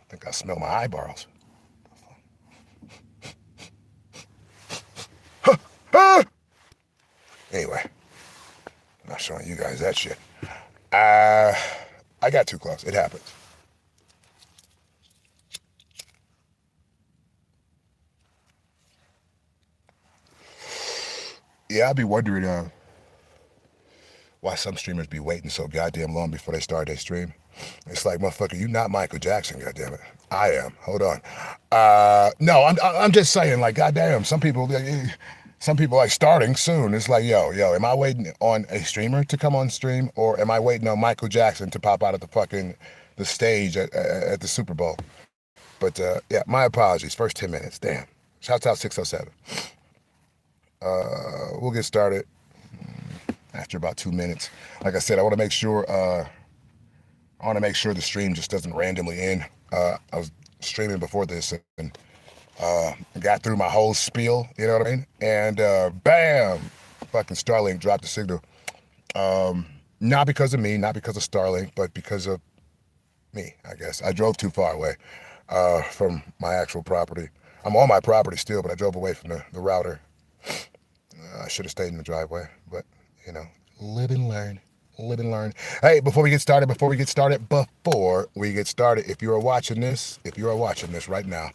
I think I smell my eyeballs. Anyway, I'm not showing you guys that shit. I got too close. It happens. Yeah, I'd be wondering why some streamers be waiting so goddamn long before they start their stream. It's like, motherfucker, you not Michael Jackson, goddammit. I am. Hold on. No, I'm just saying, like, goddamn, some people like starting soon. It's like, yo, am I waiting on a streamer to come on stream, or am I waiting on Michael Jackson to pop out of the stage at the Super Bowl? But yeah, my apologies. First 10 minutes. Damn. Shouts out 607. We'll get started after about 2 minutes. Like I said, I want to make sure the stream just doesn't randomly end. I was streaming before this and got through my whole spiel, you know what I mean? And bam, fucking Starlink dropped the signal. Not because of me, not because of Starlink, but because of me, I guess. I drove too far away from my actual property. I'm on my property still, but I drove away from the router. I should have stayed in the driveway, but, you know, live and learn. Live and learn. Hey, before we get started, if you are watching this right now,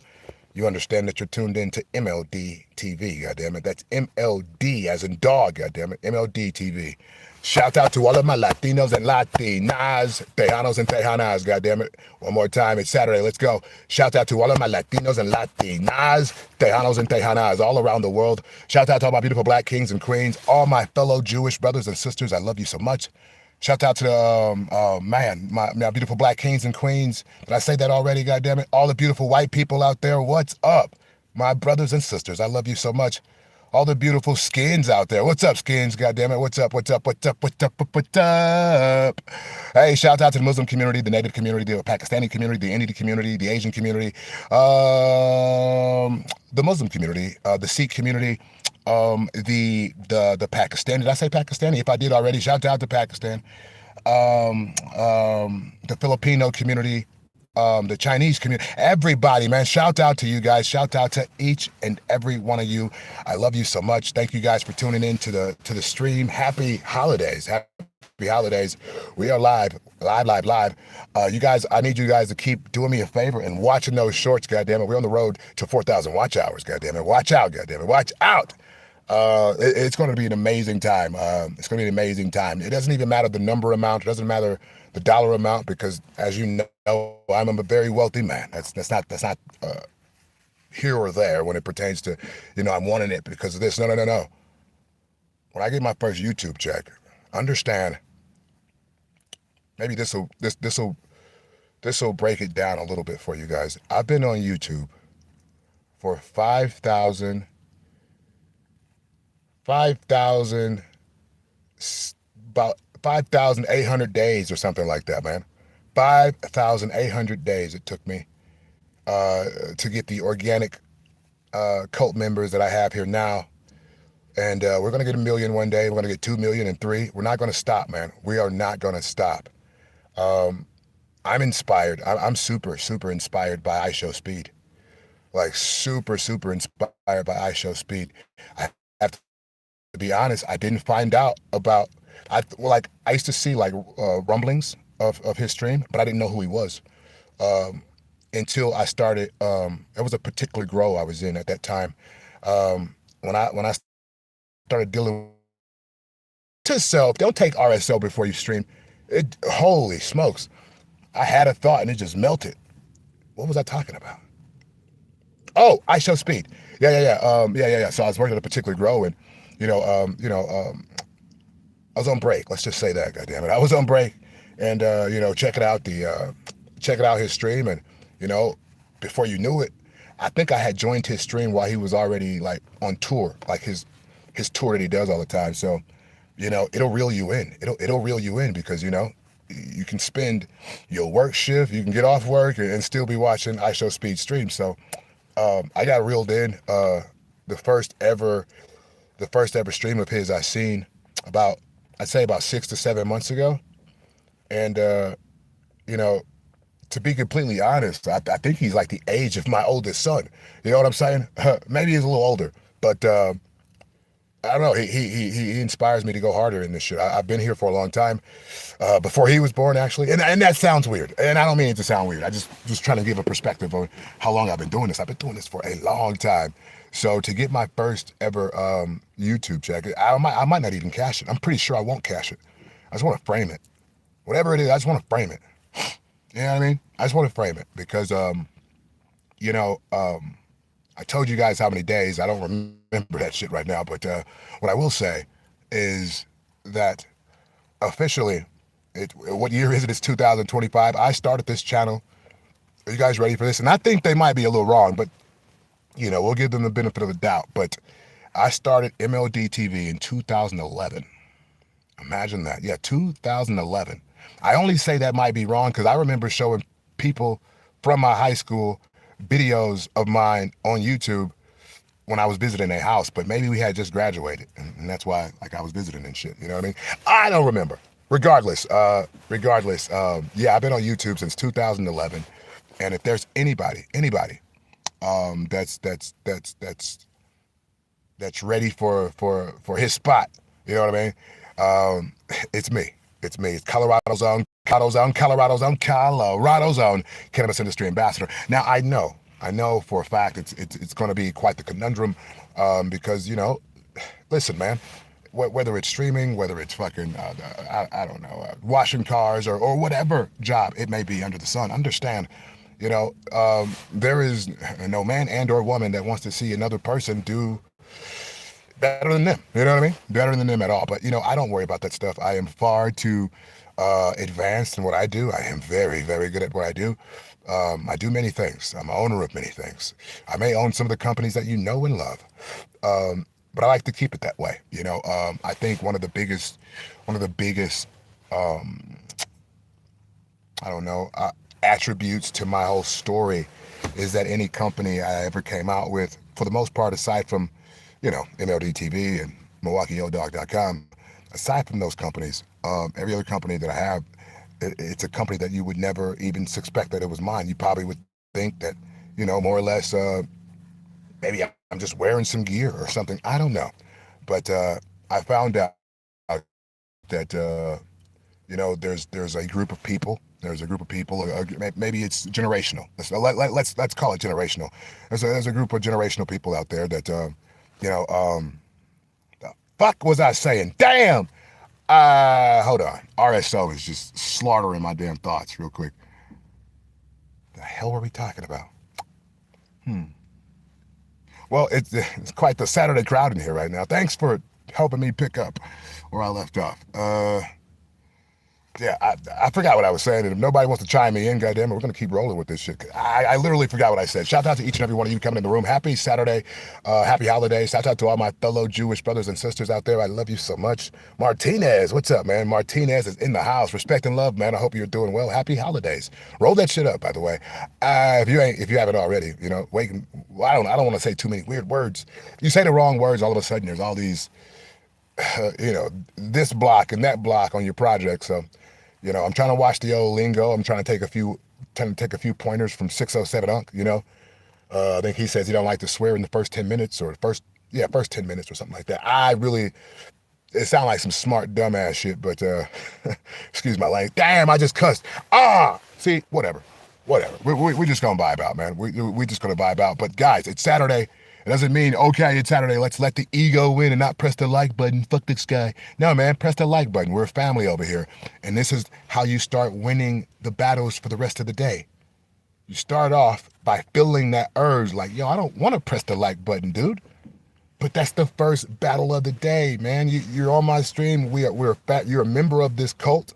you understand that you're tuned in to MLD TV, goddammit. That's MLD as in dog, goddammit. MLD TV. Shout out to all of my Latinos and Latinas, Tejanos and Tejanas, goddammit. One more time, it's Saturday, let's go. Shout out to all of my Latinos and Latinas, Tejanos and Tejanas all around the world. Shout out to all my beautiful black kings and queens, all my fellow Jewish brothers and sisters, I love you so much. Shout out to the, my beautiful black kings and queens. Did I say that already, goddammit? All the beautiful white people out there, what's up? My brothers and sisters, I love you so much. All the beautiful skins out there. What's up, skins? Goddammit. What's up? Hey, shout out to the Muslim community, the Native community, the Pakistani community, the Indian community, the Asian community, the Muslim community, the Sikh community, the Pakistan. Did I say Pakistani? If I did already, shout out to Pakistan. The Filipino community, the Chinese community, everybody, man. Shout out to you guys. Shout out to each and every one of you. I love you so much. Thank you guys for tuning in to the stream. Happy holidays. Happy holidays. We are live. You guys, I need you guys to keep doing me a favor and watching those shorts, goddammit. We're on the road to 4,000 watch hours, goddammit. Watch out, goddammit. Watch out. It's going to be an amazing time. It's going to be an amazing time. It doesn't even matter the number amount. It doesn't matter the dollar amount, because as you know, I'm a very wealthy man. That's not here or there when it pertains to, you know, I'm wanting it because of this. No. When I get my first YouTube check, understand, maybe this will break it down a little bit for you guys. I've been on YouTube for 5,000 about 5,800 days or something like that, man. 5,800 days it took me to get the organic cult members that I have here now. And we're going to get 1 million one day. We're going to get 2 million and 3. We're not going to stop, man. We are not going to stop. I'm inspired. I'm super, super inspired by iShowSpeed. Like super, super inspired by iShowSpeed. I have to be honest, I didn't find out about, I used to see like rumblings of his stream, but I didn't know who he was until I started. It was a particular grow I was in at that time. When I started dealing to self, don't take RSO before you stream. Holy smokes, I had a thought and it just melted. What was I talking about? Oh, iShowSpeed. Yeah. So I was working at a particular grow, and I was on break. Let's just say that. Goddamn it, I was on break, and checking out his stream, and before you knew it, I think I had joined his stream while he was already like on tour, like his tour that he does all the time. So, it'll reel you in. It'll reel you in because you can spend your work shift, you can get off work and still be watching iShowSpeed stream. So I got reeled in. The first ever stream of his I seen I'd say about 6 to 7 months ago. And to be completely honest, I think he's like the age of my oldest son. You know what I'm saying? Maybe he's a little older, but I don't know. He inspires me to go harder in this shit. I've been here for a long time, before he was born, actually, and that sounds weird, and I don't mean it to sound weird. I just trying to give a perspective on how long I've been doing this. I've been doing this for a long time. So to get my first ever YouTube check, I might not even cash it. I'm pretty sure I won't cash it. I just want to frame it. Whatever it is, I just want to frame it. You know what I mean? I just want to frame it because, you know, I told you guys how many days. I don't remember that shit right now, but what I will say is that officially, what year is it? It's 2025. I started this channel. Are you guys ready for this? And I think they might be a little wrong, but, you know, we'll give them the benefit of the doubt. But I started MLD TV in 2011. Imagine that. Yeah, 2011. I only say that might be wrong because I remember showing people from my high school videos of mine on YouTube when I was visiting their house, but maybe we had just graduated, and that's why, like, I was visiting and shit. You know what I mean? I don't remember. Regardless, yeah, I've been on YouTube since 2011, and if there's anybody, that's ready for his spot, you know what I mean? It's me. It's me. It's Colorado's own cannabis industry ambassador. Now I know for a fact it's going to be quite the conundrum, because, you know, listen, man, whether it's streaming, whether it's fucking I don't know, washing cars or whatever job it may be under the sun, understand, you know, there is no man and or woman that wants to see another person do better than them. You know what I mean? Better than them at all. But, you know, I don't worry about that stuff. I am far too advanced in what I do. I am very, very good at what I do. I do many things. I'm an owner of many things. I may own some of the companies that you know and love, but I like to keep it that way. You know, I think one of the biggest, I don't know, attributes to my whole story is that any company I ever came out with, for the most part, aside from, you know, MLD TV and MilwaukeeYoDog.com, aside from those companies, every other company that I have, it's a company that you would never even suspect that it was mine. You probably would think that, you know, more or less, maybe I'm just wearing some gear or something. I don't know. But I found out that, you know, there's a group of people. There's a group of people, maybe it's generational. Let's call it generational. There's a group of generational people out there that, you know, the fuck was I saying? Damn! Hold on. RSO is just slaughtering my damn thoughts real quick. The hell were we talking about? Well, it's quite the Saturday crowd in here right now. Thanks for helping me pick up where I left off. Yeah, I forgot what I was saying, and if nobody wants to chime me in, goddamn it, we're gonna keep rolling with this shit. I literally forgot what I said. Shout out to each and every one of you coming in the room. Happy Saturday, happy holidays. Shout out to all my fellow Jewish brothers and sisters out there. I love you so much. Martinez, what's up, man? Martinez is in the house. Respect and love, man. I hope you're doing well. Happy holidays. Roll that shit up, by the way. If you haven't already, you know, I don't want to say too many weird words. You say the wrong words, all of a sudden there's all these, you know, this block and that block on your project. So, you know, I'm trying to watch the old lingo. I'm trying to take a few pointers from 607 Unc, you know. I think he says he don't like to swear in the first 10 minutes or first 10 minutes or something like that. It sounds like some smart dumbass shit, but excuse my language. Damn, I just cussed. See, whatever. We're just gonna vibe out, man. We're just gonna vibe out. But guys, it's Saturday. It doesn't mean, okay, it's Saturday, let's let the ego win and not press the like button. Fuck this guy. No, man, press the like button. We're a family over here. And this is how you start winning the battles for the rest of the day. You start off by feeling that urge, like, yo, I don't want to press the like button, dude. But that's the first battle of the day, man. You're on my stream. You're a member of this cult.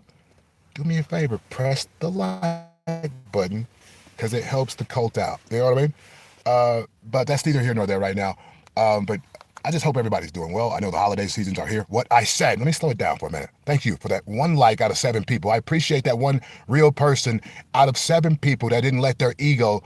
Do me a favor, press the like button because it helps the cult out. You know what I mean? But that's neither here nor there right now. But I just hope everybody's doing well. I know the holiday seasons are here. What I said, let me slow it down for a minute. Thank you for that one like out of 7 people. I appreciate that one real person out of 7 people that didn't let their ego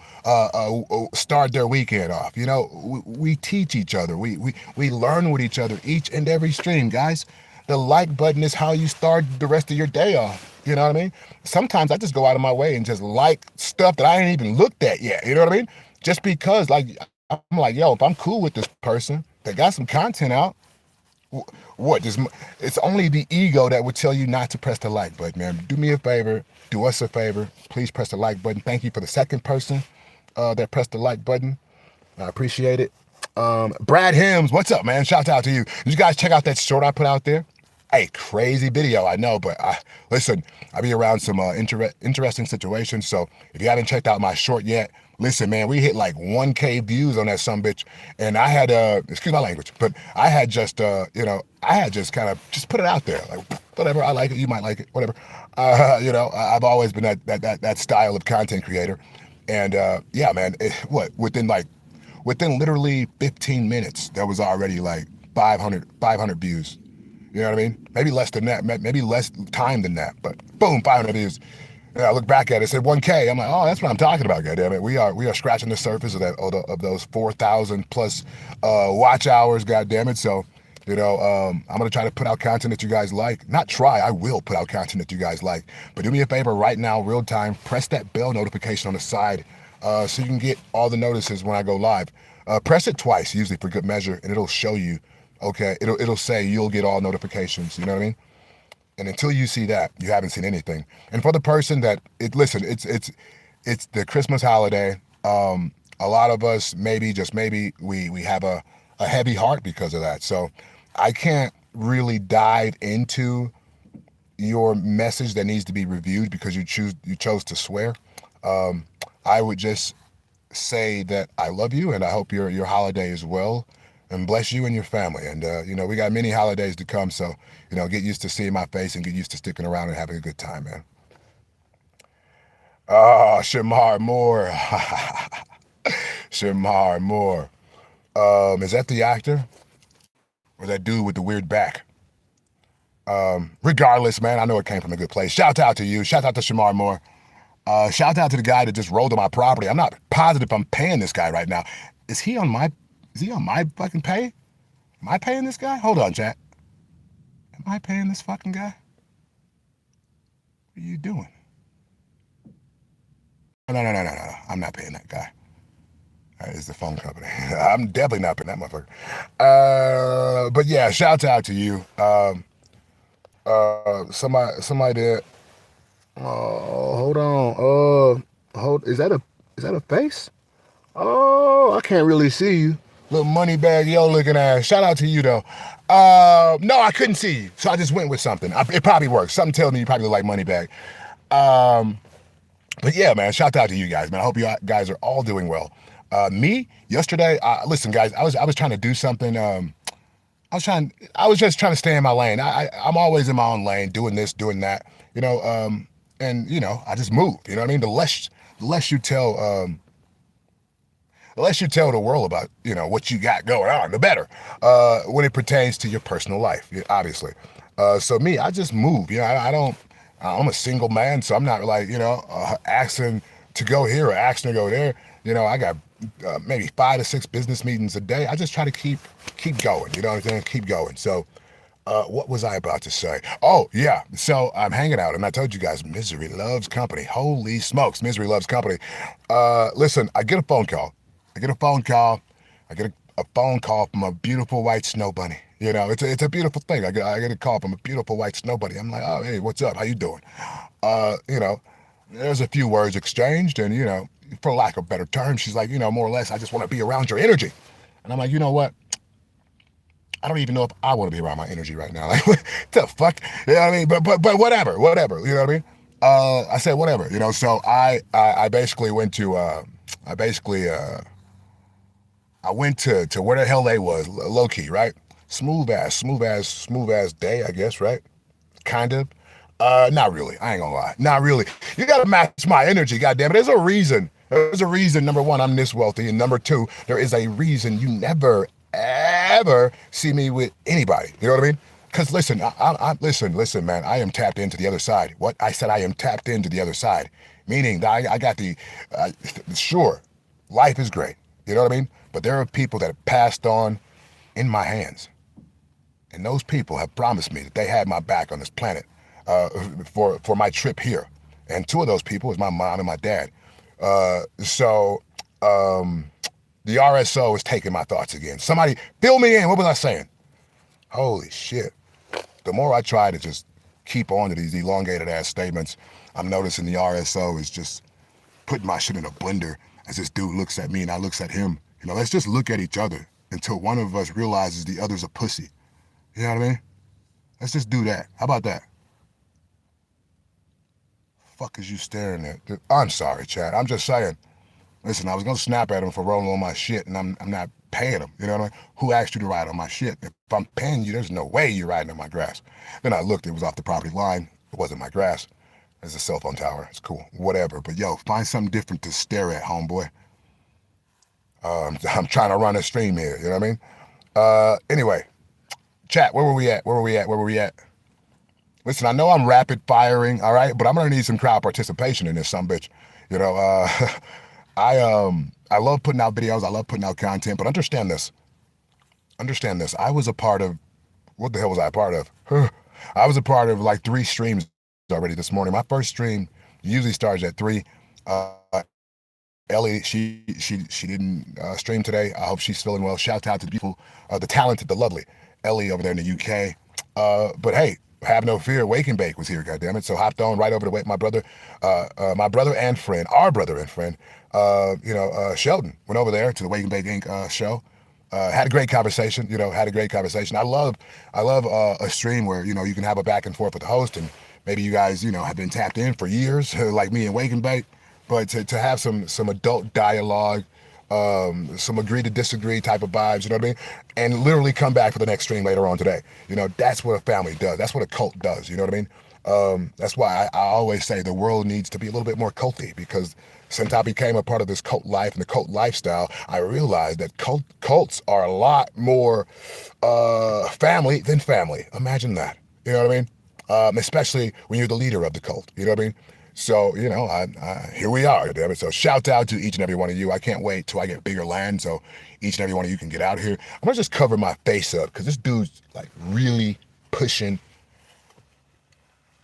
start their weekend off. You know, we teach each other. We learn with each other each and every stream, guys. The like button is how you start the rest of your day off. You know what I mean? Sometimes I just go out of my way and just like stuff that I ain't even looked at yet. You know what I mean? Just because, like, I'm like, yo, if I'm cool with this person that got some content out, what? Just, it's only the ego that would tell you not to press the like button, man. Do me a favor. Do us a favor. Please press the like button. Thank you for the second person that pressed the like button. I appreciate it. Brad Hims, what's up, man? Shout out to you. Did you guys check out that short I put out there? Hey, crazy video, I know, but listen, I be around some interesting situations, so if you haven't checked out my short yet, listen, man, we hit like 1K views on that sumbitch, and I had, excuse my language, but I had just, you know, I had just kind of just put it out there, like, whatever, I like it, you might like it, whatever. You know, I've always been that style of content creator, and yeah, man, within literally 15 minutes, there was already like 500 views. You know what I mean? Maybe less than that, maybe less time than that, but boom, 500 views. And I look back at it, said 1K. I'm like, oh, that's what I'm talking about, goddammit. We are scratching the surface of that of those 4,000 plus watch hours, goddammit. So, you know, I'm gonna try to put out content that you guys like. Not try, I will put out content that you guys like. But do me a favor right now, real time, press that bell notification on the side so you can get all the notices when I go live. Press it twice, usually for good measure, and it'll show you. Okay, it'll say you'll get all notifications. You know what I mean? And until you see that, you haven't seen anything. And for the person that listen, it's the Christmas holiday. A lot of us maybe we have a heavy heart because of that. So I can't really dive into your message that needs to be reviewed because you chose to swear. I would just say that I love you and I hope your holiday is well. And bless you and your family. And, you know, we got many holidays to come. So, you know, get used to seeing my face and get used to sticking around and having a good time, man. Oh, Shamar Moore. Shamar Moore. Is that the actor? Or that dude with the weird back? Regardless, man, I know it came from a good place. Shout out to you. Shout out to Shamar Moore. Shout out to the guy that just rolled on my property. I'm not positive I'm paying this guy right now. Is he on my fucking pay? Am I paying this guy? Hold on, chat. Am I paying this fucking guy? What are you doing? No. I'm not paying that guy. That is the phone company. I'm definitely not paying that motherfucker. But yeah, shout out to you. Somebody did. Oh, hold on. Is that a face? Oh, I can't really see you. Little money bag, yo looking ass. Shout out to you though. No, I couldn't see you, so I just went with something. It probably works. Something tells me you probably look like money bag. But yeah, man, shout out to you guys, man. I hope you guys are all doing well. Me yesterday, listen, guys, I was trying to do something. I was just trying to stay in my lane. I'm always in my own lane, doing this, doing that, you know. And you know, I just move. You know what I mean? The less you tell. The less you tell the world about, you know, what you got going on, the better, when it pertains to your personal life, obviously. So me, I just move, you know, I'm a single man, so I'm not like, you know, asking to go here or asking to go there. You know, I got maybe 5 to 6 business meetings a day. I just try to keep going, you know what I'm saying? Keep going. So what was I about to say? Oh, yeah. So I'm hanging out, and I told you guys, misery loves company. Holy smokes, misery loves company. Listen, I get a phone call. I get a phone call from a beautiful white snow bunny. You know, it's a beautiful thing. I get a call from a beautiful white snow bunny. I'm like, oh, hey, what's up? How you doing? You know, there's a few words exchanged, and, you know, for lack of better terms, she's like, you know, more or less, I just want to be around your energy. And I'm like, you know what? I don't even know if I want to be around my energy right now. Like, what the fuck? You know what I mean? But whatever. You know what I mean? I said whatever. You know, so I basically went to I went to where the hell they was, low key, right? Smooth ass day, I guess, right? Kind of. Not really. I ain't gonna lie. Not really. You gotta match my energy, goddamn it. There's a reason. There's a reason. Number one, I'm this wealthy, and number two, there is a reason you never ever see me with anybody. You know what I mean? Because listen, listen, man. I am tapped into the other side. What I said, I am tapped into the other side, meaning that I got the. Sure, life is great. You know what I mean? But there are people that have passed on in my hands. And those people have promised me that they had my back on this planet. for my trip here. And two of those people is my mom and my dad. So the RSO is taking my thoughts again. Somebody fill me in. What was I saying? Holy shit. The more I try to just keep on to these elongated ass statements, I'm noticing the RSO is just putting my shit in a blender as this dude looks at me and I looks at him. You know, let's just look at each other until one of us realizes the other's a pussy. You know what I mean? Let's just do that. How about that? Fuck is you staring at? I'm sorry, Chad. I'm just saying. Listen, I was gonna snap at him for rolling on my shit, and I'm not paying him. You know what I mean? Who asked you to ride on my shit? If I'm paying you, there's no way you're riding on my grass. Then I looked, it was off the property line. It wasn't my grass. It's a cell phone tower. It's cool. Whatever. But yo, find something different to stare at, homeboy. I'm trying to run a stream here. You know what I mean? Anyway, chat. Where were we at? Where were we at? Where were we at? Listen, I know I'm rapid firing, all right, but I'm gonna need some crowd participation in this, bitch. You know, I love putting out videos. I love putting out content, but understand this. Understand this. I was a part of, what the hell was I a part of? I was a part of like 3 streams already this morning. My first stream usually starts at 3. Ellie, she didn't stream today. I hope she's feeling well. Shout out to the people, the talented, the lovely Ellie over there in the UK. But hey, have no fear. Wake and Bake was here, goddammit. So hopped on right over to wait. My brother and friend, our brother and friend, Sheldon went over there to the Wake and Bake Inc. Show. Had a great conversation. I love a stream where you can have a back and forth with the host, and maybe you guys have been tapped in for years, like me and Wake and Bake. But to have some adult dialogue, some agree to disagree type of vibes, you know what I mean? And literally come back for the next stream later on today. That's what a family does. That's what a cult does, you know what I mean? That's why I always say the world needs to be a little bit more culty, because since I became a part of this cult life and the cult lifestyle, I realized that cults are a lot more family than family. Imagine that, you know what I mean? Especially when you're the leader of the cult, you know what I mean? So, here we are, damn it. So shout out to each and every one of you. I can't wait till I get bigger land so each and every one of you can get out here. I'm gonna just cover my face up because this dude's like really pushing.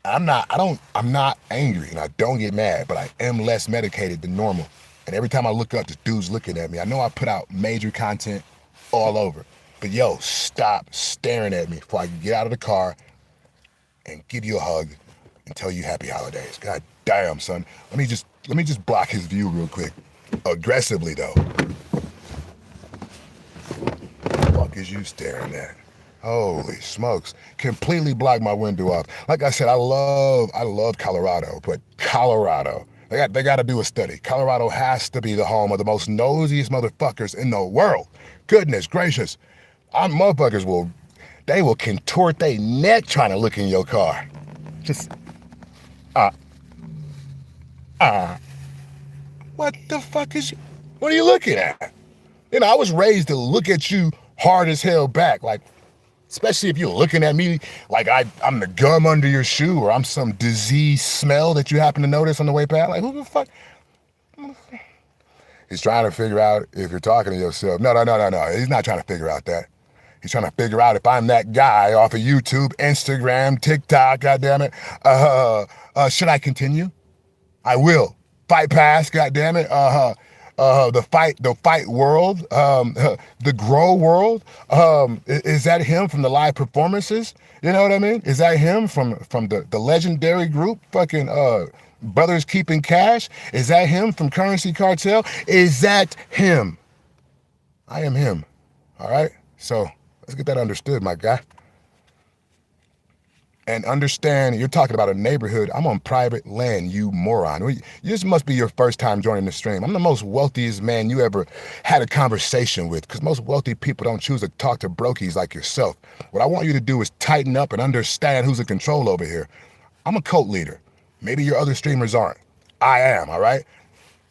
I'm not angry and I don't get mad, but I am less medicated than normal. And every time I look up, this dude's looking at me. I know I put out major content all over, but yo, stop staring at me before I can get out of the car and give you a hug and tell you happy holidays. God damn, son. Let me just block his view real quick. Aggressively though. What the fuck is you staring at? Holy smokes. Completely blocked my window off. Like I said, I love Colorado, but Colorado, they gotta do a study. Colorado has to be the home of the most nosiest motherfuckers in the world. Goodness gracious. Our motherfuckers will contort their neck trying to look in your car. Just what the fuck what are you looking at? I was raised to look at you hard as hell back, like, especially if you're looking at me like I'm the gum under your shoe or I'm some disease smell that you happen to notice on the way past. Like, who the fuck? He's trying to figure out if you're talking to yourself. No. He's not trying to figure out that. He's trying to figure out if I'm that guy off of YouTube, Instagram, TikTok, goddammit. Should I continue? I will. Fight Pass, goddammit. The fight world, the grow world. Is that him from the live performances? You know what I mean? Is that him from the legendary group, fucking Brothers Keeping Cash? Is that him from Currency Cartel? Is that him? I am him. All right. So let's get that understood, my guy. And understand, you're talking about a neighborhood. I'm on private land, you moron. This must be your first time joining the stream. I'm the most wealthiest man you ever had a conversation with, because most wealthy people don't choose to talk to brokies like yourself. What I want you to do is tighten up and understand who's in control over here. I'm a cult leader. Maybe your other streamers aren't. I am, all right?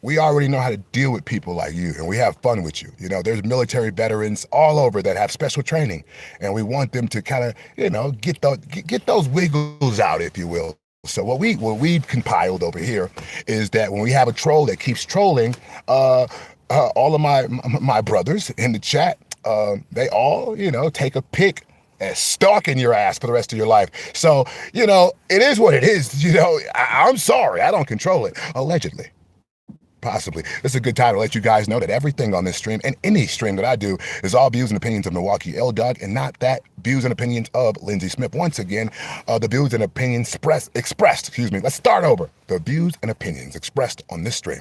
We already know how to deal with people like you, and we have fun with you. There's military veterans all over that have special training, and we want them to kind of, get those wiggles out, if you will. So what we've compiled over here is that when we have a troll that keeps trolling, all of my brothers in the chat, they all, take a pic stalking your ass for the rest of your life. So, you know, it is what it is. You know, I'm sorry. I don't control it. Allegedly. Possibly. This is a good time to let you guys know that everything on this stream and any stream that I do is all views and opinions of Milwaukee L-Dog and not that views and opinions of Lindsey Smith. Once again, the views and opinions expressed, let's start over. The views and opinions expressed on this stream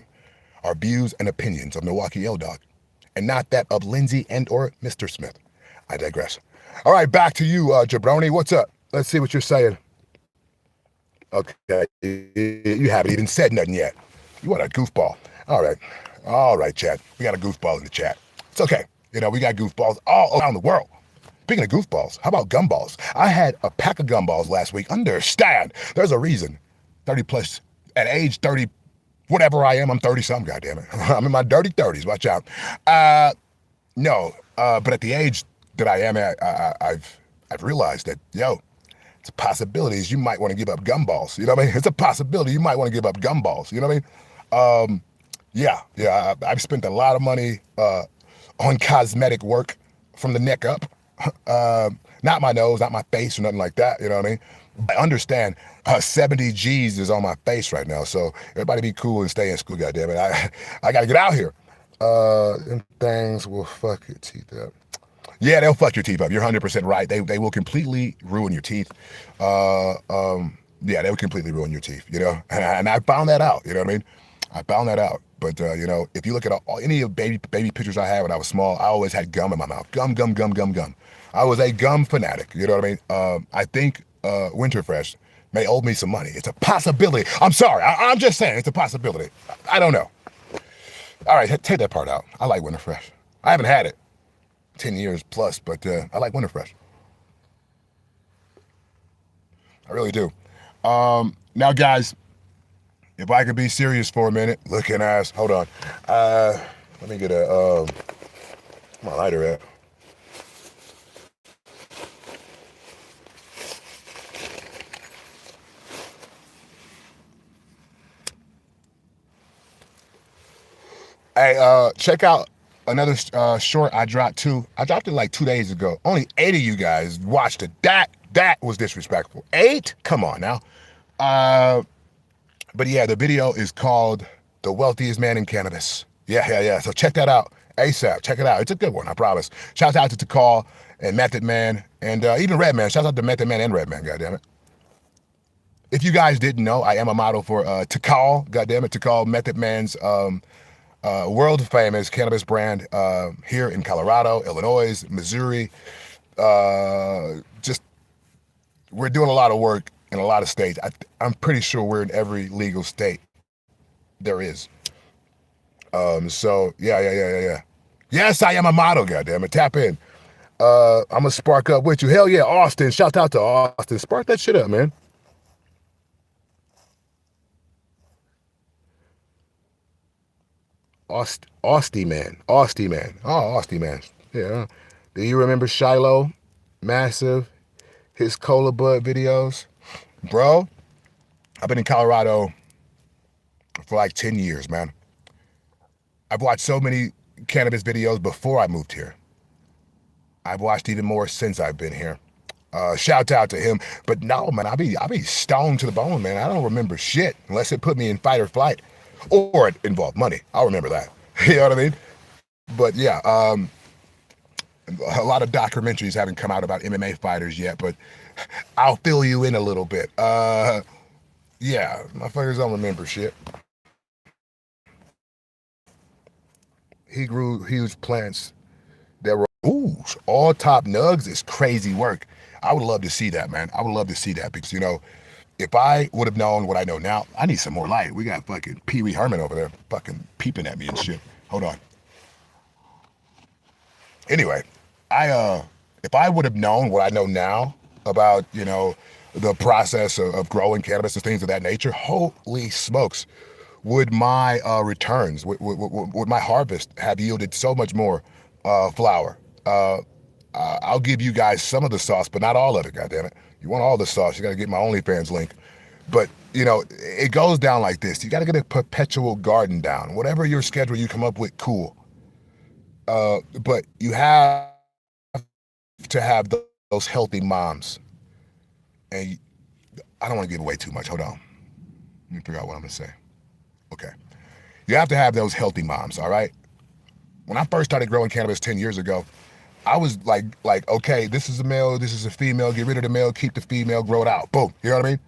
are views and opinions of Milwaukee L-Dog and not that of Lindsey and or Mr. Smith. I digress. All right, back to you, Jabroni. What's up? Let's see what you're saying. Okay, you haven't even said nothing yet. You want a goofball. All right, chat. We got a goofball in the chat. It's okay. You know, we got goofballs all around the world. Speaking of goofballs, how about gumballs? I had a pack of gumballs last week. Understand, there's a reason. 30 plus, at age 30, whatever I am, I'm 30-something, goddammit. I'm in my dirty 30s, watch out. But at the age that I am at, I've realized that, it's a possibility you might want to give up gumballs. You know what I mean? It's a possibility you might want to give up gumballs. You know what I mean? I've spent a lot of money on cosmetic work from the neck up. Not my nose, not my face or nothing like that. You know what I mean? I understand 70 G's is on my face right now. So everybody be cool and stay in school, goddammit. I got to get out here. And things will fuck your teeth up. Yeah, they'll fuck your teeth up. You're 100% right. They will completely ruin your teeth. They will completely ruin your teeth, you know? And I found that out, you know what I mean? I found that out. But, if you look at any of baby pictures I had when I was small, I always had gum in my mouth. Gum. I was a gum fanatic, you know what I mean? I think Winterfresh may owe me some money. It's a possibility. I'm sorry. I'm just saying it's a possibility. I don't know. All right, take that part out. I like Winterfresh. I haven't had it 10 years plus, but I like Winterfresh. I really do. Now, guys, if I could be serious for a minute, looking ass, hold on. Let me get my lighter at. Hey, check out another short I dropped too. I dropped it like 2 days ago. Only 8 of you guys watched it. That was disrespectful. 8? Come on now. But yeah, the video is called The Wealthiest Man in Cannabis. Yeah. So check that out ASAP. Check it out. It's a good one, I promise. Shout out to Tikal and Method Man and even Redman. Shout out to Method Man and Redman, goddammit. If you guys didn't know, I am a model for Tikal, goddammit. Tikal, Method Man's world famous cannabis brand here in Colorado, Illinois, Missouri. Just we're doing a lot of work in a lot of states. I'm pretty sure we're in every legal state there is. So yeah. Yes, I am a model, goddammit. Tap in. I'm gonna spark up with you. Hell yeah, Austin. Shout out to Austin. Spark that shit up, man. Austin man. Oh, Austin man. Yeah. Do you remember Shiloh? Massive. His Cola Bud videos? Bro, I've been in Colorado for like 10 years, man. I've watched so many cannabis videos before I moved here. I've watched even more since I've been here. Shout out to him. But no, man, I be stoned to the bone, man. I don't remember shit unless it put me in fight or flight. Or it involved money. I'll remember that. You know what I mean? But yeah, a lot of documentaries haven't come out about MMA fighters yet, but I'll fill you in a little bit. Yeah, motherfuckers don't remember shit. He grew huge plants that were, all top nugs is crazy work. I would love to see that, man. I would love to see that because, if I would have known what I know now, I need some more light. We got fucking Pee Wee Herman over there fucking peeping at me and shit. Hold on. Anyway, if I would have known what I know now about, the process of growing cannabis and things of that nature, holy smokes, would my returns, would my harvest have yielded so much more flour? I'll give you guys some of the sauce, but not all of it, goddammit. You want all the sauce, you gotta get my OnlyFans link. But, it goes down like this. You gotta get a perpetual garden down. Whatever your schedule you come up with, cool. But you have to have the those healthy moms, and I don't want to give away too much. Hold on. Let me figure out what I'm going to say. Okay. You have to have those healthy moms, all right? When I first started growing cannabis 10 years ago, I was like, okay, this is a male, this is a female, get rid of the male, keep the female, grow it out. Boom. You know what I mean?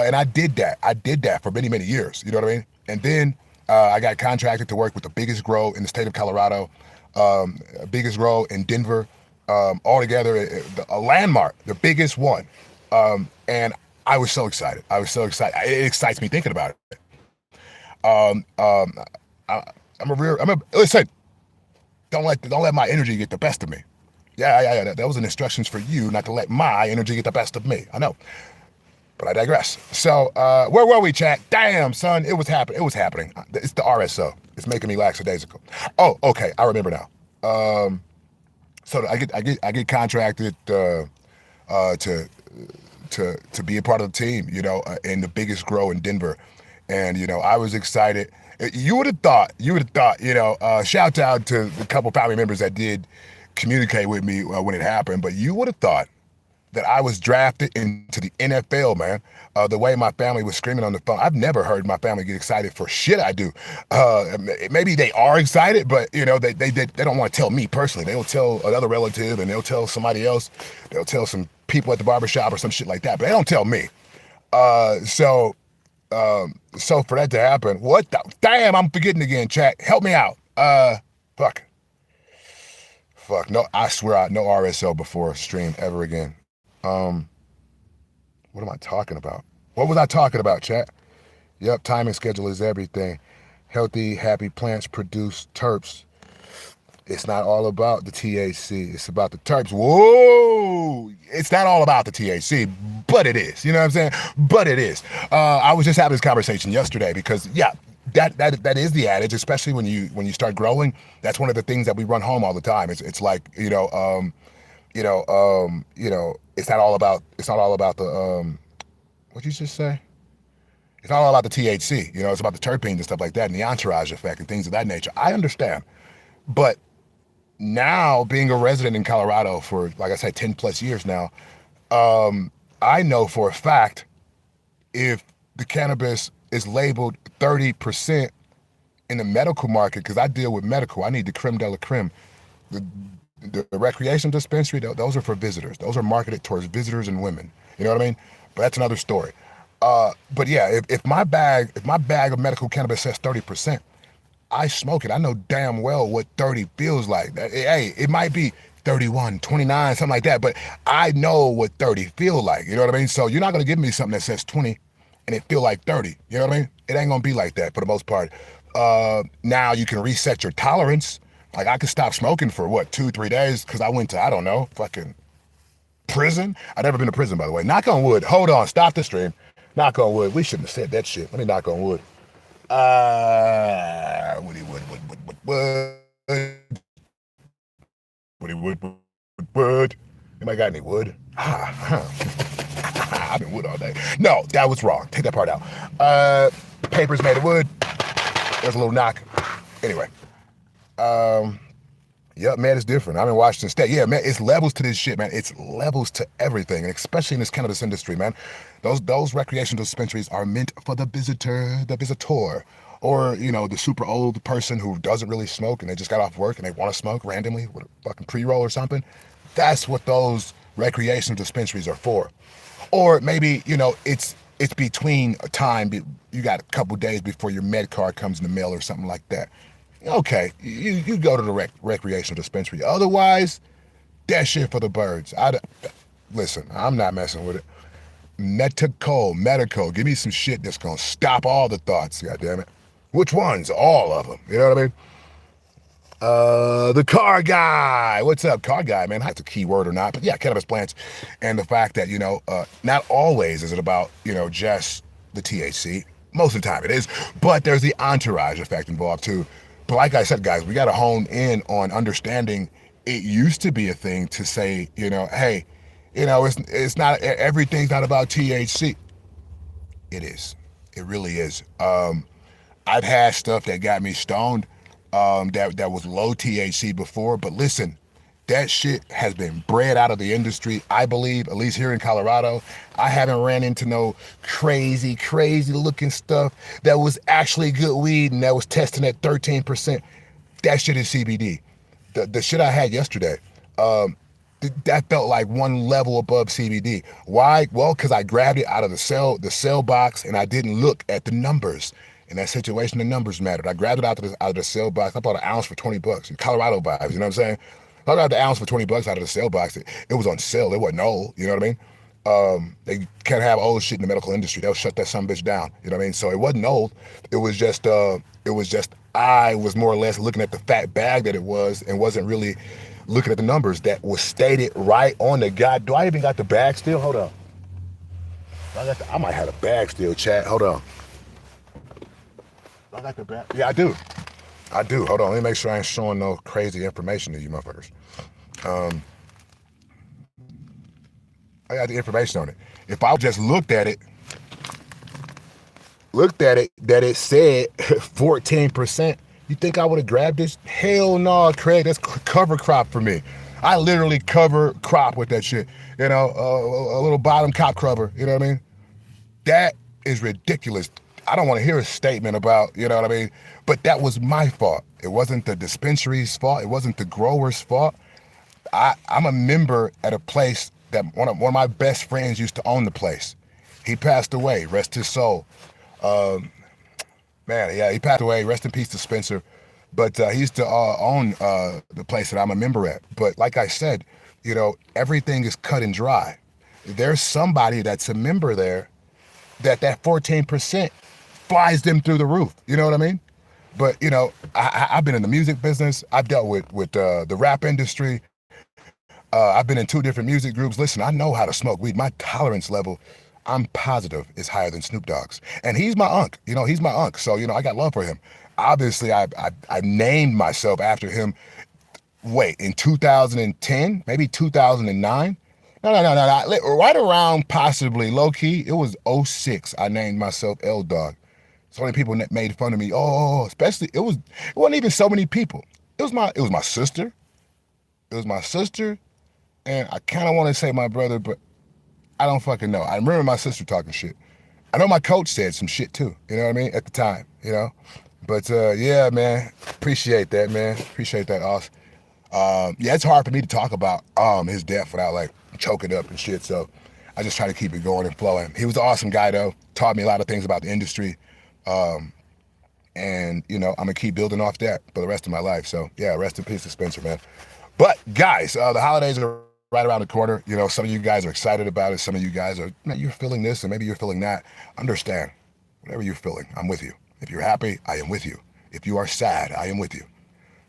And I did that. I did that for many, many years. You know what I mean? And then I got contracted to work with the biggest grow in the state of Colorado, biggest grow in Denver, altogether a landmark, the biggest one. And I was so excited. I was so excited. It excites me thinking about it. Listen, don't let my energy get the best of me. Yeah. That was an instructions for you not to let my energy get the best of me. I know. But I digress. So, where were we, chat? Damn, son, it was happening. It was happening. It's the RSO. It's making me lackadaisical. Oh, okay, I remember now. So I get contracted to be a part of the team, in the biggest grow in Denver, and I was excited. You would have thought, shout out to the couple family members that did communicate with me when it happened, but you would have thought that I was drafted into the NFL, man. The way my family was screaming on the phone. I've never heard my family get excited for shit I do. Maybe they are excited, but they don't want to tell me personally. They'll tell another relative, and they'll tell somebody else. They'll tell some people at the barbershop or some shit like that, but they don't tell me. So for that to happen, what the damn, I'm forgetting again, chat. Help me out. Fuck. No, I swear no RSL before stream ever again. What am I talking about? What was I talking about, chat? Yep, timing schedule is everything. Healthy, happy plants produce terps. It's not all about the THC. It's about the terps. Whoa! It's not all about the THC, but it is. You know what I'm saying? But it is. I was just having this conversation yesterday because, yeah, that is the adage, especially when you start growing. That's one of the things that we run home all the time. It's like, it's not all about the what'd you just say? It's not all about the THC. It's about the terpenes and stuff like that, and the entourage effect and things of that nature. I understand, but now being a resident in Colorado for, like I said, 10 plus years now, I know for a fact if the cannabis is labeled 30% in the medical market, because I deal with medical, I need the creme de la creme. The recreation dispensary, those are for visitors. Those are marketed towards visitors and women. You know what I mean? But that's another story. But yeah, if my bag of medical cannabis says 30%, I smoke it. I know damn well what 30 feels like. Hey, it might be 31, 29, something like that, but I know what 30 feel like. You know what I mean? So you're not gonna give me something that says 20 and it feel like 30. You know what I mean? It ain't gonna be like that for the most part. Now you can reset your tolerance. Like I could stop smoking for 2-3 days because I went to, I don't know, fucking prison. I've never been to prison, by the way. Knock on wood. Hold on, stop the stream. Knock on wood. We shouldn't have said that shit. Let me knock on wood. Woody wood. Anybody got any wood? I've been wood all day. No, that was wrong. Take that part out. Papers made of wood. There's a little knock. Anyway. Yeah, man, it's different. I'm in Washington State. Yeah, man, it's levels to this shit, man. It's levels to everything, and especially in this cannabis industry, man. Those recreational dispensaries are meant for the visitor, or the super old person who doesn't really smoke and they just got off work and they want to smoke randomly with a fucking pre-roll or something. That's what those recreational dispensaries are for. Or maybe it's between a time. You got a couple days before your med card comes in the mail or something like that. Okay, you go to the recreational dispensary. Otherwise, that shit for the birds. Listen, I'm not messing with it. Medical, give me some shit that's gonna stop all the thoughts, goddammit. Which ones? All of them. You know what I mean? The car guy. What's up, car guy, man? That's a key word or not, but yeah, cannabis plants. And the fact that, not always is it about, just the THC. Most of the time it is, but there's the entourage effect involved too. But like I said, guys, we got to hone in on understanding it used to be a thing to say, hey, it's not, everything's not about THC. It is. It really is. I've had stuff that got me stoned that was low THC before, but listen, That shit has been bred out of the industry, I believe, at least here in Colorado. I haven't ran into no crazy looking stuff that was actually good weed and that was testing at 13%. That shit is CBD. The shit I had yesterday, that felt like one level above CBD. Why? Well, because I grabbed it out of the cell box, and I didn't look at the numbers. In that situation, the numbers mattered. I grabbed it out of the cell box. I bought an ounce for $20. Colorado vibes, you know what I'm saying? I got the ounce for $20 out of the cell box. It was on sale. It wasn't old, you know what I mean? They can't have old shit in the medical industry. They'll shut that some bitch down. You know what I mean? So it wasn't old. It was just I was more or less looking at the fat bag that it was and wasn't really looking at the numbers that was stated right on the guy. Do I even got the bag still? Hold on. I might have the bag still, chat. Hold on. I got the bag. Yeah, I do. Hold on. Let me make sure I ain't showing no crazy information to you motherfuckers. I got the information on it. If I just looked at it, that it said 14%, you think I would have grabbed this? Hell no, Craig. That's cover crop for me. I literally cover crop with that shit. You know, a little bottom cop cover. You know what I mean? That is ridiculous. I don't want to hear a statement about, you know what I mean? But that was my fault. It wasn't the dispensary's fault. It wasn't the grower's fault. I'm a member at a place that one of my best friends used to own the place. He passed away, rest his soul. He passed away, rest in peace to Spencer. But he used to own the place that I'm a member at. But like I said, you know, everything is cut and dry. There's somebody that's a member there that 14% flies them through the roof. You know what I mean? But, you know, I've been in the music business. I've dealt with the rap industry. I've been in 2 different music groups. Listen, I know how to smoke weed. My tolerance level, I'm positive, is higher than Snoop Dogg's. And he's my unk. You know, he's my unk. So, you know, I got love for him. Obviously, I named myself after him, in 2010, maybe 2009? No. Right around possibly, low-key, it was 06. I named myself L-Dog. So many people made fun of me. Oh, especially, it wasn't even so many people. It was my sister. It was my sister. And I kind of want to say my brother, but I don't fucking know. I remember my sister talking shit. I know my coach said some shit too, you know what I mean, at the time, you know? But yeah, man, appreciate that, man. Appreciate that, Oz. Yeah, it's hard for me to talk about his death without like choking up and shit, so I just try to keep it going and flowing. He was an awesome guy though, taught me a lot of things about the industry. And, you know, I'm gonna keep building off that for the rest of my life. So yeah, rest in peace to Spencer, man. But guys, the holidays are right around the corner. You know, some of you guys are excited about it. Some of you guys are, man, you're feeling this and maybe you're feeling that. Understand, whatever you're feeling, I'm with you. If you're happy, I am with you. If you are sad, I am with you.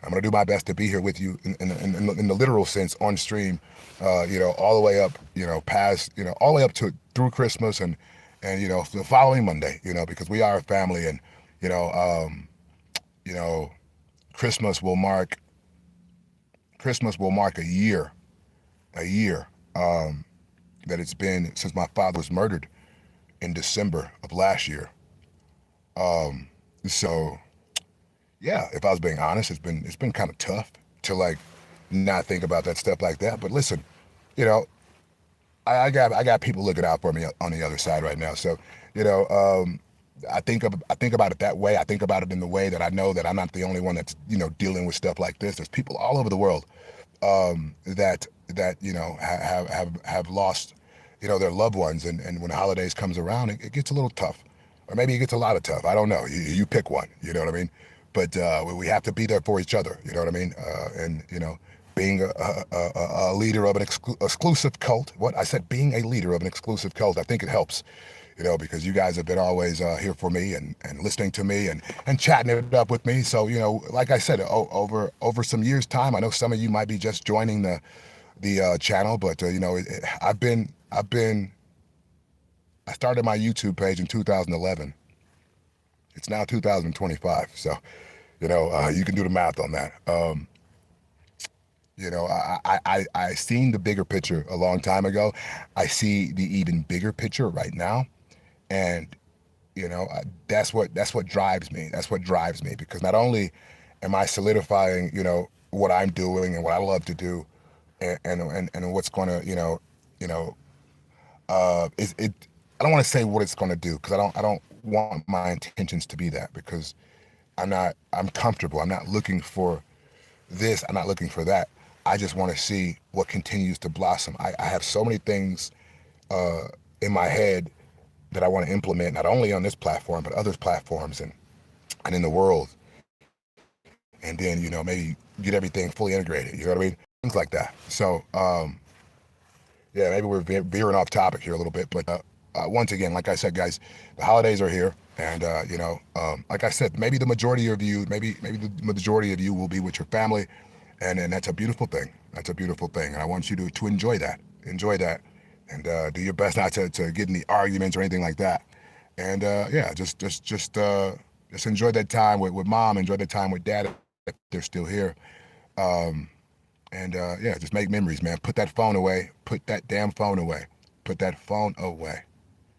I'm gonna do my best to be here with you in the literal sense on stream, you know, all the way up, you know, past, you know, all the way up to through Christmas and you know, the following Monday, you know, because we are a family and, you know, Christmas will mark a year that it's been since my father was murdered in December of last year. So yeah, if I was being honest, it's been kind of tough to like not think about that stuff like that. But listen, you know, I got people looking out for me on the other side right now. So, you know, I think about it that way. I think about it in the way that I know that I'm not the only one that's, you know, dealing with stuff like this. There's people all over the world that you know have lost, you know, their loved ones, and when the holidays comes around, it gets a little tough, or maybe it gets a lot of tough. I don't know. You pick one. You know what I mean? But we have to be there for each other. You know what I mean? And you know, being a leader of an exclusive cult. What I said, being a leader of an exclusive cult, I think it helps. You know, because you guys have been always here for me and listening to me and chatting it up with me. So, you know, like I said, over some years' time, I know some of you might be just joining the channel, but you know, I started my YouTube page in 2011. It's now 2025, so you know, you can do the math on that. You know, I seen the bigger picture a long time ago. I see the even bigger picture right now. And, you know, that's what drives me. That's what because not only am I solidifying, you know, what I'm doing and what I love to do, and what's going to, you know, is it. I don't want to say what it's going to do because I don't want my intentions to be that because I'm comfortable. I'm not looking for this. I'm not looking for that. I just want to see what continues to blossom. I have so many things uh, in my head that I want to implement, not only on this platform, but other platforms and in the world. And then, maybe get everything fully integrated. You know what I mean? Things like that. So, yeah, maybe we're veering off topic here a little bit. But once again, like I said, guys, the holidays are here. And, like I said, maybe the majority of you, maybe the majority of you will be with your family. And that's a beautiful thing. That's a beautiful thing. And I want you to enjoy that. Enjoy that. And do your best not to get in the arguments or anything like that. And yeah, just enjoy that time with mom, enjoy that time with dad if they're still here. Um, and yeah, just make memories, man. Put that phone away. Put that damn phone away. Put that phone away.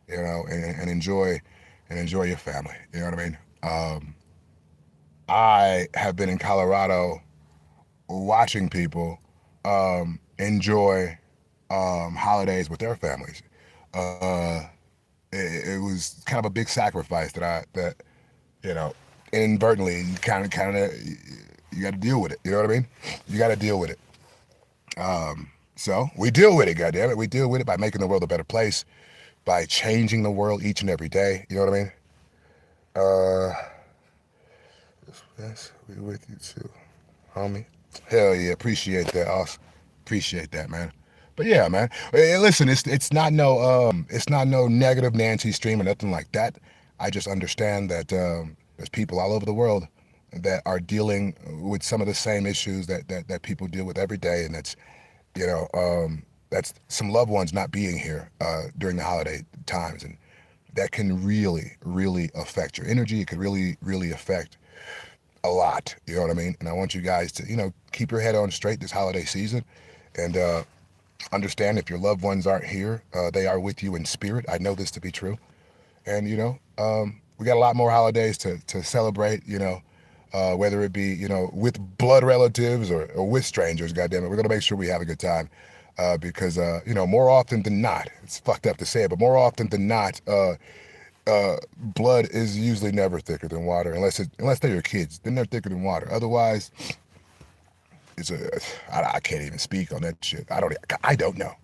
And enjoy your family. You know what I mean? I have been in Colorado watching people enjoy holidays with their families. Uh, it was kind of a big sacrifice that you know inadvertently you kind of you got to deal with it. You know what I mean? You got to deal with it. So we deal with it, goddammit. We deal with it by making the world a better place, by changing the world each and every day. You know what I mean? Uh, yes, we with you too, homie. Hell yeah, appreciate that, Awesome. Appreciate that, man. But yeah, man. Listen, it's not no negative Nancy stream or nothing like that. I just understand that there's people all over the world that are dealing with some of the same issues that people deal with every day, and you know that's some loved ones not being here during the holiday times, and that can really affect your energy. It could really affect a lot. You know what I mean? And I want you guys to keep your head on straight this holiday season, and understand if your loved ones aren't here, they are with you in spirit. I know this to be true. And we got a lot more holidays to celebrate. Whether it be with blood relatives or with strangers. Goddamn it, we're gonna make sure we have a good time. Because more often than not, it's fucked up to say it, but more often than not, blood is usually never thicker than water, unless they're your kids. Then they're thicker than water. Otherwise, it's I can't even speak on that shit. I don't know.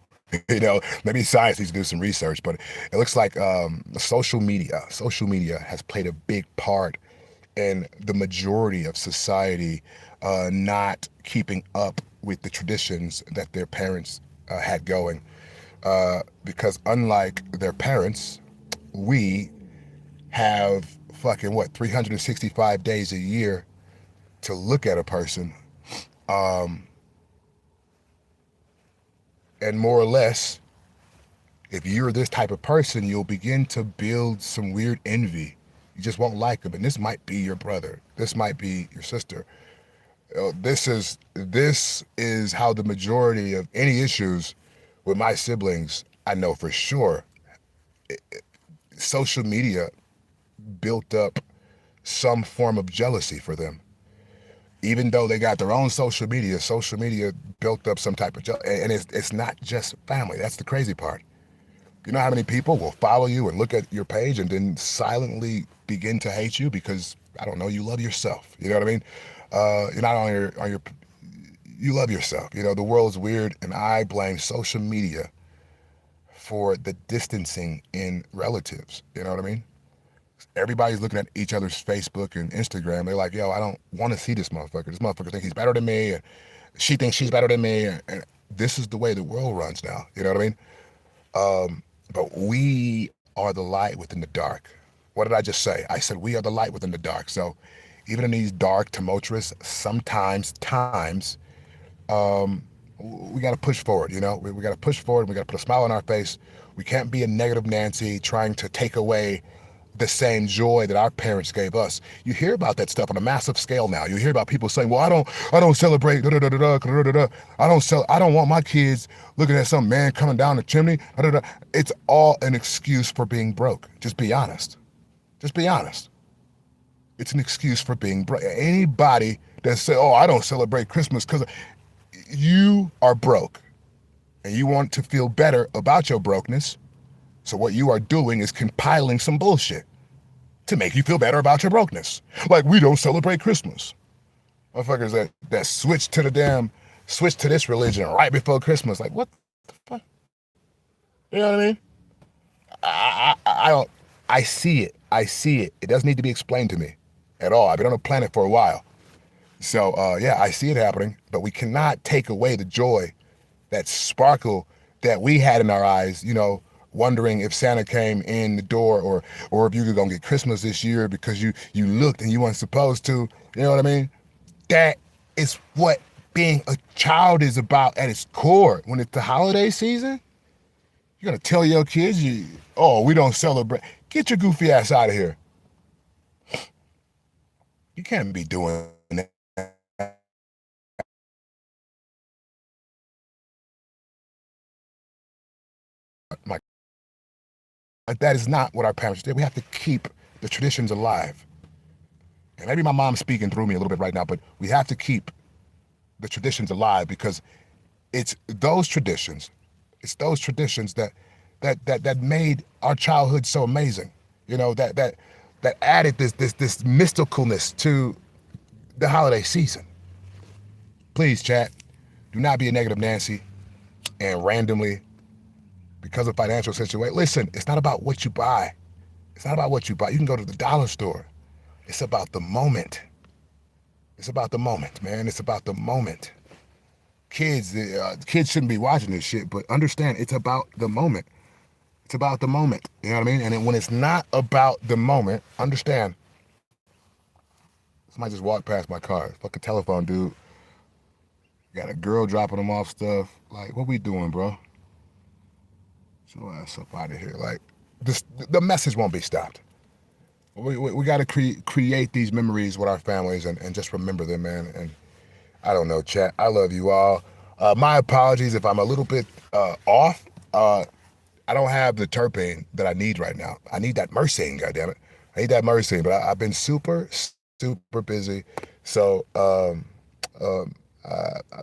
Maybe science needs to do some research, but it looks like social media has played a big part in the majority of society not keeping up with the traditions that their parents had going. Because unlike their parents, we have fucking 365 days a year to look at a person, and more or less, if you're this type of person, you'll begin to build some weird envy. You just won't like them, and this might be your brother, this might be your sister. This is how the majority of any issues with my siblings, I know for sure, social media built up some form of jealousy for them. Even though they got their own social media built up some type of jealousy. And it's not just family. That's the crazy part. You know how many people will follow you and look at your page and then silently begin to hate you because, I don't know, you love yourself. You know what I mean? You're not on your you love yourself. The world's weird, and I blame social media for the distancing in relatives. You know what I mean? Everybody's looking at each other's Facebook and Instagram. They're like, yo, I don't want to see this motherfucker. This motherfucker thinks he's better than me, and she thinks she's better than me. And this is the way the world runs now. You know what I mean? But we are the light within the dark. What did I just say? I said we are the light within the dark. So even in these dark, tumultuous, sometimes times, we got to push forward. We got to push forward. We got to put a smile on our face. We can't be a negative Nancy trying to take away the same joy that our parents gave us. You hear about that stuff on a massive scale now. You hear about people saying, "Well, I don't celebrate. Da, da, da, da, da, da, da, da. I don't want my kids looking at some man coming down the chimney." Da, da, da. It's all an excuse for being broke. Just be honest. Just be honest. It's an excuse for being broke. Anybody that say, "Oh, I don't celebrate Christmas because," you are broke and you want to feel better about your brokenness. So what you are doing is compiling some bullshit to make you feel better about your brokenness. Like, we don't celebrate Christmas. Motherfuckers that switch to this religion right before Christmas. Like, what the fuck? You know what I mean? I don't, I see it. I see it. It doesn't need to be explained to me at all. I've been on the planet for a while. So, yeah, I see it happening, but we cannot take away the joy, that sparkle that we had in our eyes, wondering if Santa came in the door, or if you were gonna get Christmas this year because you looked and you weren't supposed to. You know what I mean? That is what being a child is about at its core. When it's the holiday season, you're gonna tell your kids, we don't celebrate. Get your goofy ass out of here. You can't be doing that. Like, that is not what our parents did. We have to keep the traditions alive. And maybe my mom's speaking through me a little bit right now, but we have to keep the traditions alive, because it's those traditions that made our childhood so amazing. That added this mysticalness to the holiday season. Please, chat, do not be a negative Nancy and randomly, because of financial situation. Listen, it's not about what you buy. It's not about what you buy. You can go to the dollar store. It's about the moment. It's about the moment, man. It's about the moment. Kids shouldn't be watching this shit, but understand, it's about the moment. It's about the moment. You know what I mean? And then when it's not about the moment, understand. Somebody just walked past my car. Fucking telephone, dude. Got a girl dropping them off stuff. Like, what we doing, bro? So ass up out of here. Like, the message won't be stopped. We got to create these memories with our families and just remember them, man. And I don't know, chat. I love you all. My apologies if I'm a little bit off. I don't have the terpene that I need right now. I need that myrcene, goddammit. I need that myrcene, but I've been super busy. So I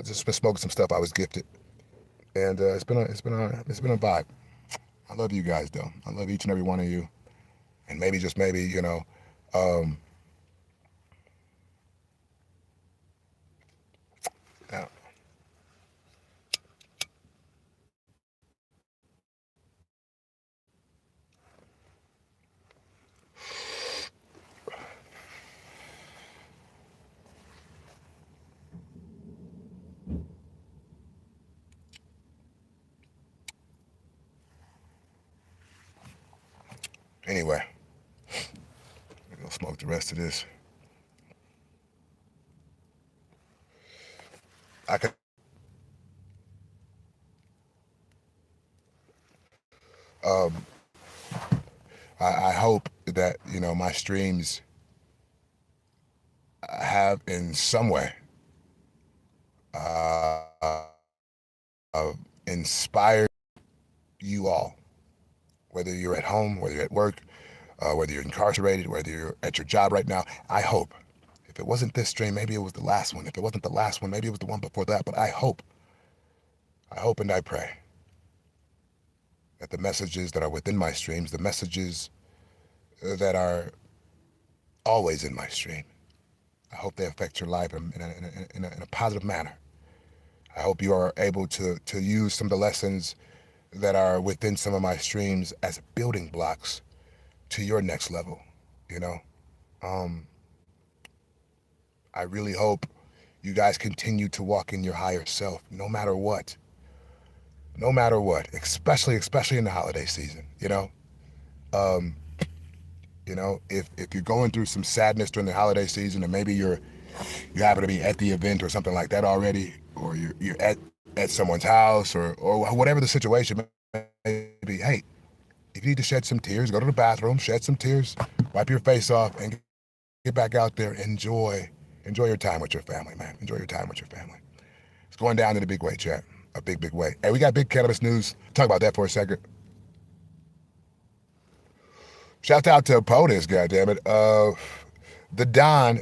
just been smoking some stuff I was gifted, and it's been a vibe. I love you guys, though. I love each and every one of you, and maybe, just maybe, yeah. Anyway, I'm gonna smoke the rest of this. I can. I hope that my streams have in some way inspired you all, whether you're at home, whether you're at work, whether you're incarcerated, whether you're at your job right now. I hope, if it wasn't this stream, maybe it was the last one. If it wasn't the last one, maybe it was the one before that. But I hope and I pray that the messages that are within my streams, the messages that are always in my stream, I hope they affect your life in a positive manner. I hope you are able to use some of the lessons that are within some of my streams as building blocks to your next level. I really hope you guys continue to walk in your higher self, no matter what. No matter what, especially in the holiday season. If you're going through some sadness during the holiday season, and maybe you happen to be at the event or something like that already, or you're at someone's house, or whatever the situation may be, hey, if you need to shed some tears, go to the bathroom, shed some tears, wipe your face off, and get back out there. Enjoy your time with your family, man. Enjoy your time with your family. It's going down in a big way, chat. A big way. Hey, we got big cannabis news. Talk about that for a second. Shout out to POTUS, goddammit. The Don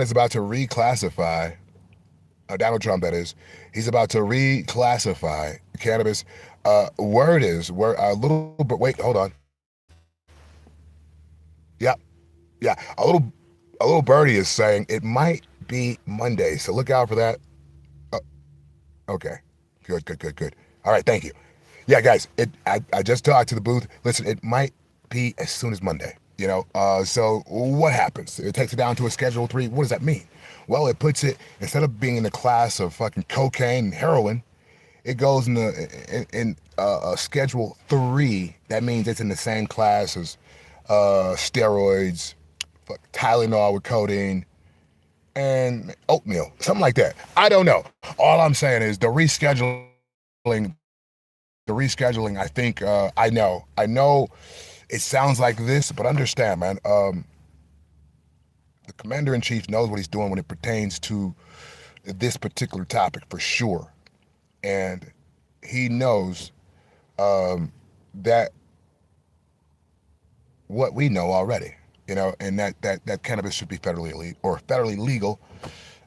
is about to reclassify Donald Trump, that is, he's about to reclassify cannabis. Word a little, but wait, hold on. Yeah, yeah, a little birdie is saying it might be Monday, so look out for that. Uh, okay, good. All right, thank you. Yeah, guys, I just talked to the booth. Listen, it might be as soon as Monday. So what happens? It takes it down to a Schedule 3. What does that mean? Well, it puts it, instead of being in the class of fucking cocaine and heroin, it goes in a Schedule 3. That means it's in the same class as steroids, Tylenol with codeine, and oatmeal, something like that. I don't know. All I'm saying is the rescheduling. I think I know. It sounds like this, but understand, man. The commander in chief knows what he's doing when it pertains to this particular topic for sure, and he knows that what we know already, and that cannabis should be federally illegal or federally legal,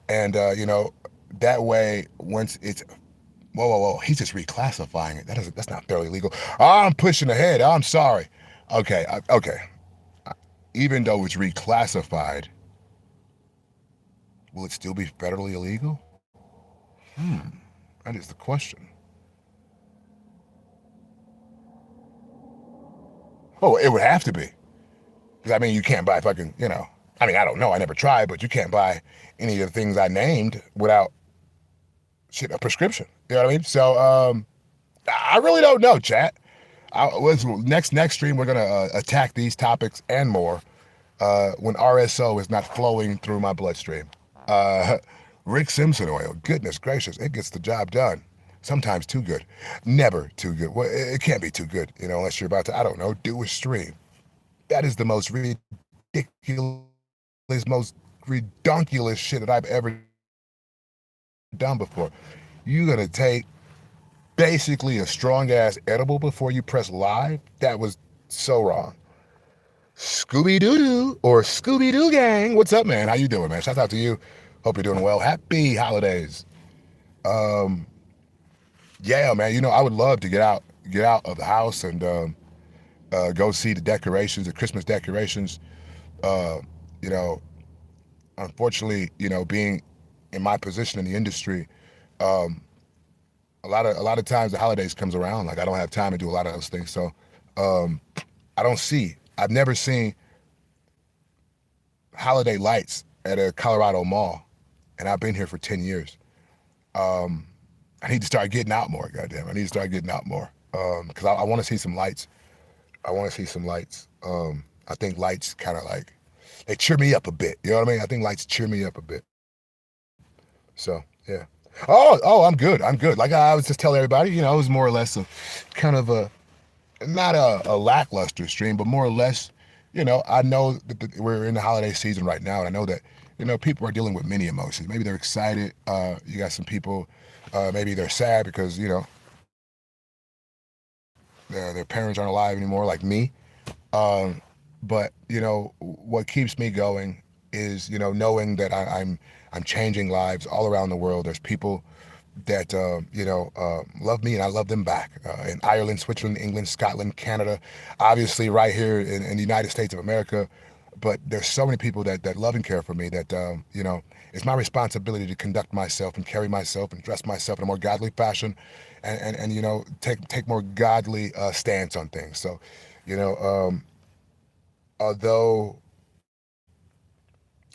and that way once it's whoa, he's just reclassifying it. That's not federally legal. I'm pushing ahead. I'm sorry. Okay, okay. Even though it's reclassified, will it still be federally illegal? That is the question. Oh, it would have to be. Because, I mean, you can't buy fucking. I mean, I don't know. I never tried, but you can't buy any of the things I named without a prescription. You know what I mean? So, I really don't know, chat. Next stream, we're going to attack these topics and more when RSO is not flowing through my bloodstream. Rick Simpson oil, goodness gracious, it gets the job done. Sometimes too good, never too good. Well, it can't be too good, unless you're about to, I don't know, do a stream. That is the most ridiculous, most redonkulous shit that I've ever done before. You gonna take basically a strong ass edible before you press live? That was so wrong. Scooby Doo Doo or Scooby Doo Gang. What's up, man? How you doing, man? Shout out to you. Hope you're doing well. Happy holidays. Yeah, man. I would love to get out of the house and go see the decorations, the Christmas decorations. You know, Unfortunately, being in my position in the industry, a lot of times the holidays comes around, like I don't have time to do a lot of those things. So I've never seen holiday lights at a Colorado mall, and I've been here for 10 years. I need to start getting out more, goddamn. I need to start getting out more because I want to see some lights. I want to see some lights. I think lights kind of like, they cheer me up a bit. You know what I mean? I think lights cheer me up a bit. So, yeah. Oh, I'm good. Like I was just telling everybody, it was more or less a kind of not a lackluster stream, but more or less, I know that we're in the holiday season right now, and I know that, people are dealing with many emotions. Maybe they're excited. You got some people, maybe they're sad because, their parents aren't alive anymore, like me. But what keeps me going is knowing that I'm changing lives all around the world. There's people that love me and I love them back in Ireland, Switzerland, England, Scotland, Canada, obviously right here in the United States of America. But there's so many people that love and care for me that it's my responsibility to conduct myself and carry myself and dress myself in a more godly fashion, and take more godly stance on things. So although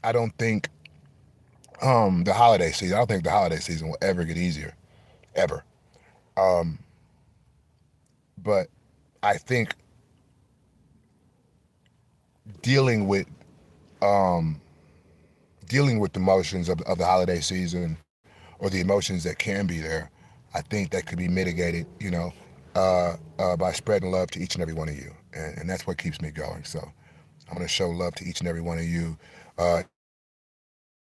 I don't think the holiday season, I don't think the holiday season will ever get easier, ever. Um, but I think dealing with um, dealing with the emotions of the holiday season or the emotions that can be there, I think that could be mitigated, by spreading love to each and every one of you, and that's what keeps me going. So I'm going to show love to each and every one of you.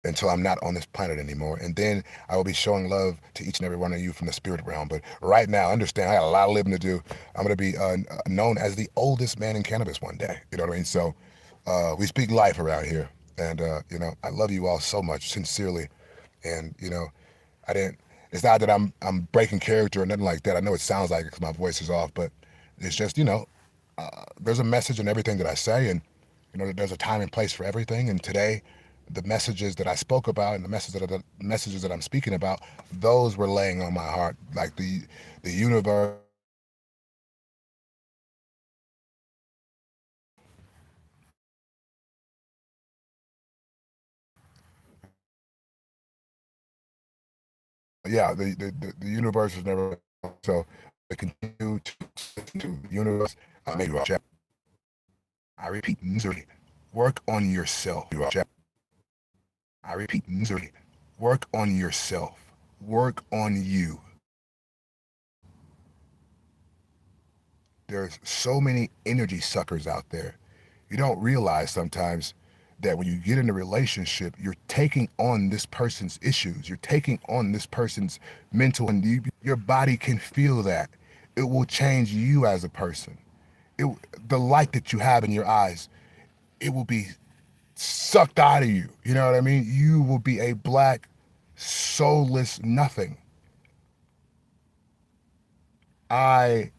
Until I'm not on this planet anymore. And then I will be showing love to each and every one of you from the spirit realm. But right now, understand, I got a lot of living to do. I'm going to be known as the oldest man in cannabis one day. You know what I mean? So we speak life around here. And, I love you all so much, sincerely. And, I didn't. It's not that I'm breaking character or nothing like that. I know it sounds like it because my voice is off, but it's just there's a message in everything that I say, and there's a time and place for everything. And today, the messages that I spoke about and the messages that I'm speaking about, those were laying on my heart, like the universe. Yeah, the universe is never so. I continue to listen to the universe. Maybe I repeat, misery. Work on yourself. I repeat, misery. Work on yourself. Work on you. There's so many energy suckers out there. You don't realize sometimes that when you get in a relationship, you're taking on this person's issues. You're taking on this person's mental, and your body can feel that. It will change you as a person. It, the light that you have in your eyes, it will be sucked out of you. You know what I mean? You will be a black, soulless nothing. I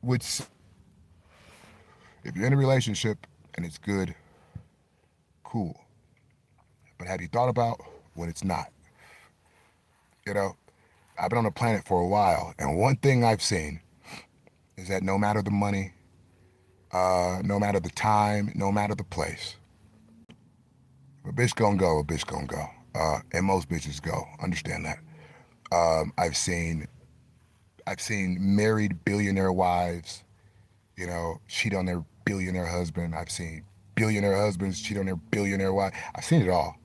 would, if you're in a relationship and it's good, cool. But have you thought about when it's not? You know, I've been on the planet for a while, and one thing I've seen is that no matter the money, no matter the time, no matter the place, a bitch gonna go, a bitch gonna go. And most bitches go. Understand that. I've seen married billionaire wives, cheat on their billionaire husband. I've seen billionaire husbands cheat on their billionaire wife. I've seen it all.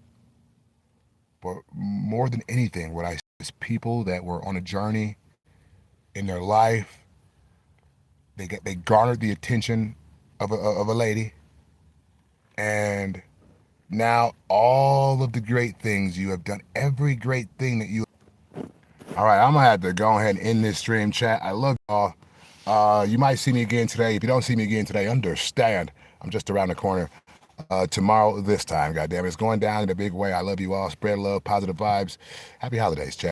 But more than anything, what I see is people that were on a journey in their life. They garnered the attention of a lady, and now all of the great things you have done, every great thing that you. All right, I'm gonna have to go ahead and end this stream chat. I love y'all. You might see me again today. If you don't see me again today, understand. I'm just around the corner. Tomorrow this time, goddamn, it's going down in a big way. I love you all. Spread love, positive vibes. Happy holidays, chat.